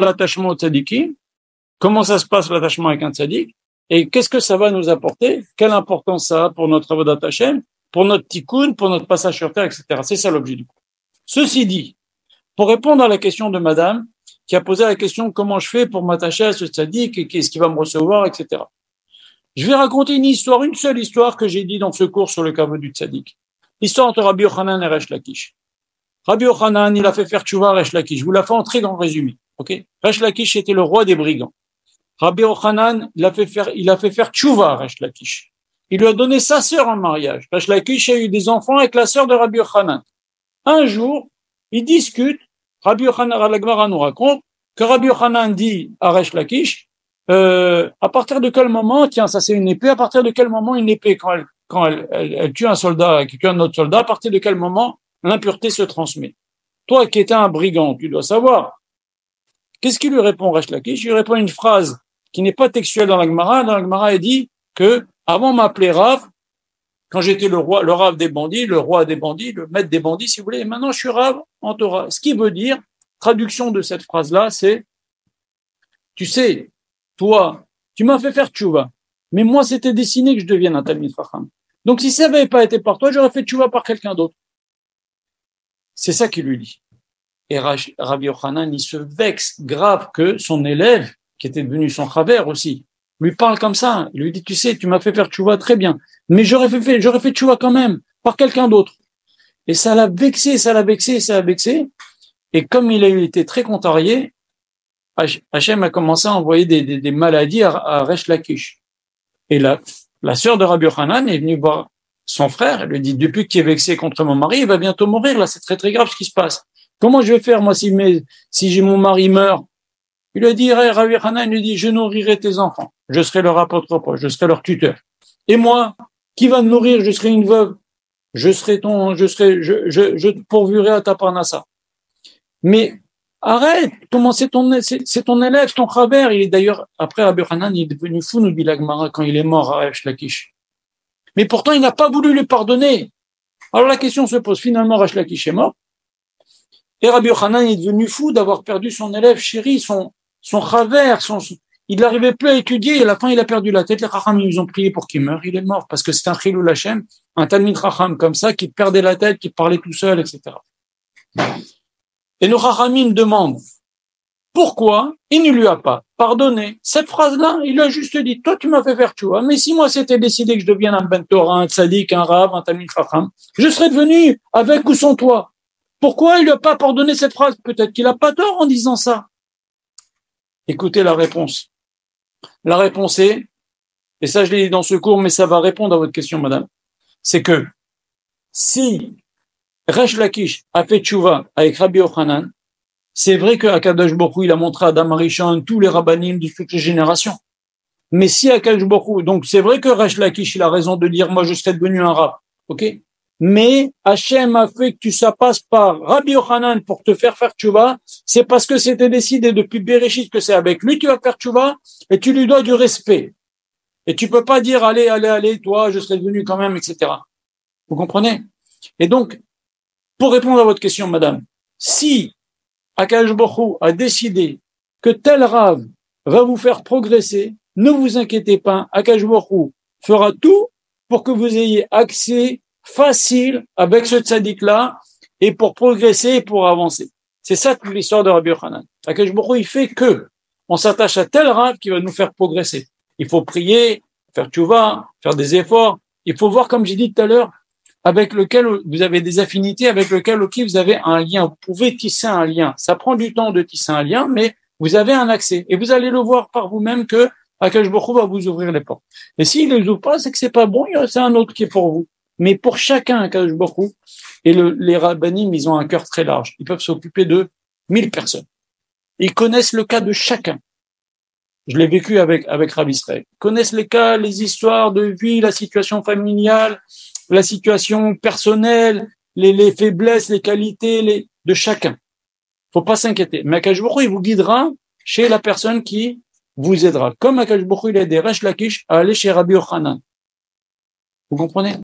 l'attachement au tzadikim, comment ça se passe l'attachement avec un tzadik, et qu'est-ce que ça va nous apporter, quelle importance ça a pour notre avodat Hashem, pour notre tikkun, pour notre passage sur terre, etc. C'est ça l'objet du cours. Ceci dit, pour répondre à la question de madame, qui a posé la question comment je fais pour m'attacher à ce tzaddik et qu'est-ce qu'il va me recevoir, etc. Je vais raconter une histoire, une seule histoire que j'ai dit dans ce cours sur le kavod du tzaddik. L'histoire entre Rabbi Yochanan et Resh Lakish. Rabbi Yochanan, il a fait faire tchouva à Resh Lakish. Je vous la fais entrer dans le résumé. Ok? Resh Lakish était le roi des brigands. Rabbi Yochanan, il a fait faire tchouva à Resh Lakish. Il lui a donné sa sœur en mariage. Resh Lakish a eu des enfants avec la sœur de Rabbi Yochanan. Un jour, ils discutent. Rabbi Yochanan, la Gemara nous raconte que Rabbi Yochanan dit à Resh Lakish, à partir de quel moment, tiens, ça c'est une épée, à partir de quel moment une épée, quand elle tue un soldat, qui tue un autre soldat, à partir de quel moment l'impureté se transmet? Toi qui étais un brigand, tu dois savoir. Qu'est-ce qu'il lui répond, Resh Lakish? Il lui répond une phrase qui n'est pas textuelle dans la Gemara. Dans la Gemara, il dit que, avant m'appeler Rav, quand j'étais le Rav des bandits, le roi des bandits, le maître des bandits, si vous voulez, et maintenant je suis Rav en Torah. Ce qui veut dire, traduction de cette phrase-là, c'est, tu sais, toi, tu m'as fait faire tchouva, mais moi, c'était destiné que je devienne un Talmid Chacham. Donc, si ça n'avait pas été par toi, j'aurais fait tchouva par quelqu'un d'autre. C'est ça qu'il lui dit. Et Rabbi Yochanan, il se vexe grave que son élève, qui était devenu son chaver aussi, lui parle comme ça. Il lui dit, tu sais, tu m'as fait faire tchouva très bien, mais j'aurais fait tchouva quand même, par quelqu'un d'autre. Et ça l'a vexé. Et comme il a été très contrarié, Hachem a commencé à envoyer des maladies à Resh Lakish. Et la sœur de Rabbi Yochanan est venue voir son frère. Elle lui dit, depuis que tu es vexé contre mon mari, il va bientôt mourir. Là, c'est très, très grave ce qui se passe. Comment je vais faire, moi, si mon mari meurt? Il lui a dit, Rabbi Yochanan lui dit, je nourrirai tes enfants. Je serai leur apôtre, je serai leur tuteur. Et moi, qui va me nourrir? Je serai une veuve. Je te pourvurai à ta parnassa. Mais, arrête, comment c'est ton élève, ton chaver. Il est d'ailleurs, après Rabbi Yochanan, il est devenu fou, nous dit la Gemara, quand il est mort à Resh Lakish. Mais pourtant, il n'a pas voulu lui pardonner. Alors la question se pose, finalement, Resh Lakish est mort. Et Rabbi Yochanan est devenu fou d'avoir perdu son élève chéri, son chaver, il n'arrivait plus à étudier, et à la fin, il a perdu la tête. Les Chacham, ils ont prié pour qu'il meure, il est mort, parce que c'est un Chilul Hashem, un Talmid Chacham comme ça, qui perdait la tête, qui parlait tout seul, etc. Et nos Chachamim demandent pourquoi il ne lui a pas pardonné. Cette phrase-là, il a juste dit, toi tu m'as fait faire tchouva, mais si moi c'était décidé que je devienne un Ben Torah, un Tzadik, un Rav, un Talmid Chacham, je serais devenu avec ou sans toi. Pourquoi il lui a pas pardonné cette phrase? Peut-être qu'il a pas tort en disant ça. Écoutez la réponse. La réponse est, et ça je l'ai dit dans ce cours, mais ça va répondre à votre question, madame, c'est que si Resh Lakish a fait tchouva avec Rabbi Yochanan, c'est vrai que Akadosh Baruch Hu, il a montré à Adam Arishon tous les rabbanim de toutes les générations. Mais si Akadosh Baruch Hu, donc c'est vrai que Resh Lakish, il a raison de dire, moi je serais devenu un rab, ok? Mais Hachem a fait que ça passe par Rabbi Yochanan pour te faire tchouva, c'est parce que c'était décidé depuis Bereshit que c'est avec lui que tu vas faire tchouva, et tu lui dois du respect. Et tu peux pas dire, allez, toi, je serais devenu quand même, etc. Vous comprenez? Et donc, pour répondre à votre question, madame, si Akadosh Baruch Hu a décidé que tel Rav va vous faire progresser, ne vous inquiétez pas, Akadosh Baruch Hu fera tout pour que vous ayez accès facile avec ce tzaddik-là et pour progresser et pour avancer. C'est ça toute l'histoire de Rabbi Yochanan. Akadosh Baruch Hu, il fait que on s'attache à tel Rav qui va nous faire progresser. Il faut prier, faire tchouva, faire des efforts. Il faut voir, comme j'ai dit tout à l'heure, avec lequel vous avez des affinités, avec lequel vous avez un lien. Vous pouvez tisser un lien. Ça prend du temps de tisser un lien, mais vous avez un accès. Et vous allez le voir par vous-même que Akadosh Baruch Hu va vous ouvrir les portes. Et s'il ne les ouvre pas, c'est que c'est pas bon, c'est un autre qui est pour vous. Mais pour chacun, Akadosh Baruch Hu, et les rabbanim, ils ont un cœur très large. Ils peuvent s'occuper de 1000 personnes. Ils connaissent le cas de chacun. Je l'ai vécu avec Rabbi Israël. Ils connaissent les cas, les histoires de vie, la situation familiale, la situation personnelle, les faiblesses, les qualités de chacun. Faut pas s'inquiéter. Mais Akadosh Baruch Hu, il vous guidera chez la personne qui vous aidera. Comme Akadosh Baruch Hu, il a aidé Resh Lakish à aller chez Rabbi Yochanan. Vous comprenez?